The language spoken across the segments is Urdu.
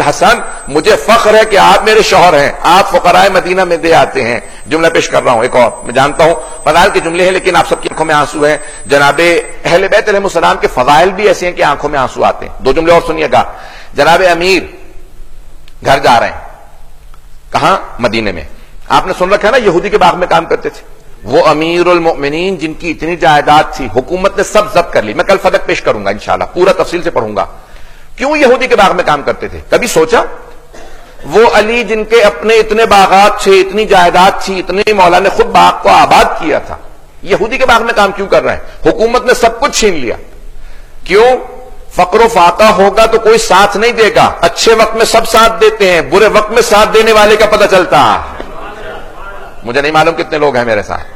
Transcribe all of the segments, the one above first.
حسن مجھے فخر ہے کہ آپ میرے شوہر ہیں، آپ فقراء مدینہ میں دے آتے ہیں. جملہ پیش کر رہا ہوں ایک اور، میں جانتا ہوں فضائل کے جملے ہیں لیکن آپ سب کی آنکھوں میں آنسو ہیں. جناب اہل بیت علیہ السلام کے فضائل بھی ایسے ہیں کہ آنکھوں میں آنسو آتے ہیں. دو جملے اور سنیے گا. جناب امیر گھر جا رہے ہیں، کہاں؟ مدینے میں. آپ نے سن رکھا ہے نا یہودی کے باغ میں کام کرتے تھے. وہ امیر المؤمنین جن کی اتنی جائیداد تھی، حکومت نے سب ضبط کر لی. میں کل فدق پیش کروں گا انشاءاللہ، پورا تفصیل سے پڑھوں گا کیوں یہودی کے باغ میں کام کرتے تھے. کبھی سوچا؟ وہ علی جن کے اپنے اتنے باغات تھے، اتنی جائیداد تھی، اتنے مولا نے خود باغ کو آباد کیا تھا، یہودی کے باغ میں کام کیوں کر رہے ہیں؟ حکومت نے سب کچھ چھین لیا. کیوں؟ فقر و فاقہ ہوگا تو کوئی ساتھ نہیں دے گا. اچھے وقت میں سب ساتھ دیتے ہیں، برے وقت میں ساتھ دینے والے کا پتہ چلتا ہے. مجھے نہیں معلوم کتنے لوگ ہیں میرے ساتھ.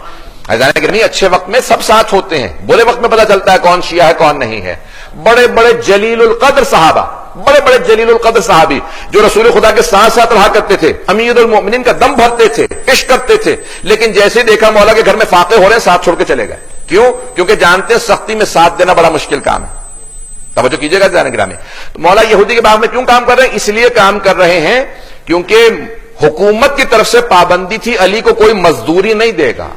نہیں، اچھے وقت میں سب ساتھ ہوتے ہیں، برے وقت میں پتہ چلتا ہے کون شیعہ ہے کون نہیں ہے. بڑے بڑے جلیل القدر صحابہ، بڑے بڑے جلیل القدر صحابی جو رسول خدا کے ساتھ ساتھ رہا کرتے تھے، امیر المؤمنین کا دم بھرتے تھے، عشق کرتے تھے، لیکن جیسے دیکھا مولا کے گھر میں فاقے ہو رہے ہیں ساتھ چھوڑ کے چلے گئے. کیوں؟ کیونکہ جانتے ہیں سختی میں ساتھ دینا بڑا مشکل کام ہے. توجہ کیجیے گا جانے گرامی. مولا یہودی کے باغ میں کیوں کام کر رہے ہیں؟ اس لیے کام کر رہے ہیں کیونکہ حکومت کی طرف سے پابندی تھی علی کو کوئی مزدوری نہیں دے گا.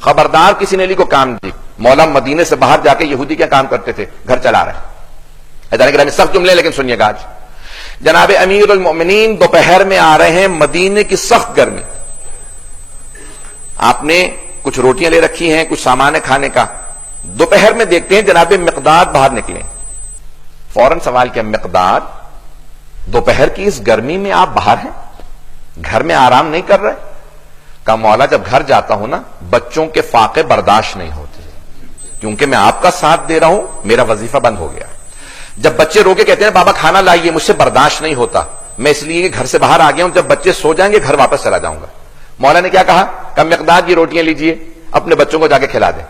خبردار کسی نے علی کو کام دی. مولا مدینے سے باہر جا کے یہودی کیا کام کرتے تھے؟ گھر چلا رہے ہیں. سخت جملے لیکن سنیے گا. آج جناب امیر المؤمنین دوپہر میں آ رہے ہیں، مدینے کی سخت گرمی. آپ نے کچھ روٹیاں لے رکھی ہیں، کچھ سامان ہے کھانے کا. دوپہر میں دیکھتے ہیں جناب مقداد باہر نکلے. فوراً سوال کیا، مقداد دوپہر کی اس گرمی میں آپ باہر ہیں، گھر میں آرام نہیں کر رہے؟ کہا مولا جب گھر جاتا ہوں نا بچوں کے فاقے برداشت نہیں ہوتے، کیونکہ میں آپ کا ساتھ دے رہا ہوں میرا وظیفہ بند ہو گیا. جب بچے رو کے کہتے ہیں بابا کھانا لائیے، مجھ سے برداشت نہیں ہوتا، میں اس لیے گھر سے باہر آ گیا ہوں، جب بچے سو جائیں گے گھر واپس چلا جاؤں گا. مولا نے کیا کہا؟ کہ مقداد یہ روٹیاں لیجئے، اپنے بچوں کو جا کے کھلا دیں.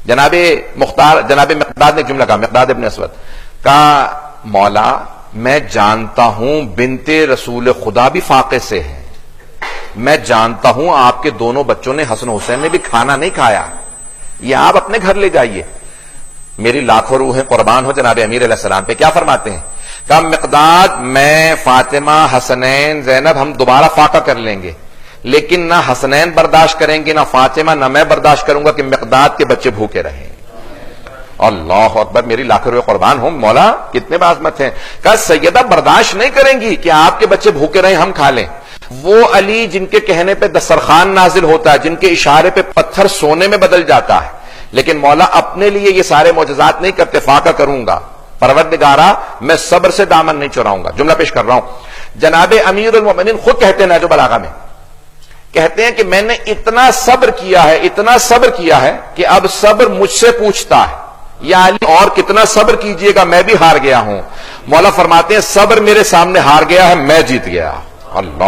جناب مقداد نے جملہ کہا، مقداد ابن اسود کہا مولا میں جانتا ہوں بنت رسول خدا بھی فاقے سے ہے، میں جانتا ہوں آپ کے دونوں بچوں نے حسن حسین نے بھی کھانا نہیں کھایا، یہ آپ اپنے گھر لے جائیے. میری لاکھوں روحیں قربان ہو جناب امیر علیہ السلام پہ. کیا فرماتے ہیں؟ کہا مقداد میں فاطمہ حسنین زینب ہم دوبارہ فاقہ کر لیں گے، لیکن نہ حسنین برداشت کریں گے، نہ فاطمہ، نہ میں برداشت کروں گا کہ مقداد کے بچے بھوکے رہیں. اللہ اکبر، میری لاکھوں روحیں قربان ہوں. مولا کتنے بعظمت ہیں. کہا سیدہ برداشت نہیں کریں گی کہ آپ کے بچے بھوکے رہیں ہم کھا لیں. وہ علی جن کے کہنے پہ دسترخوان نازل ہوتا ہے، جن کے اشارے پہ پتھر سونے میں بدل جاتا ہے، لیکن مولا اپنے لیے یہ سارے معجزات نہیں کرتے. فاقہ کروں گا پروردگارا، میں صبر سے دامن نہیں چراؤں گا. جملہ پیش کر رہا ہوں. جناب امیر المؤمنین خود کہتے ہیں نہج البلاغہ میں، کہتے ہیں کہ میں نے اتنا صبر کیا ہے، اتنا صبر کیا ہے کہ اب صبر مجھ سے پوچھتا ہے یا علی اور کتنا صبر کیجئے گا، میں بھی ہار گیا ہوں. مولا فرماتے ہیں صبر میرے سامنے ہار گیا ہے، میں جیت گیا. اللہ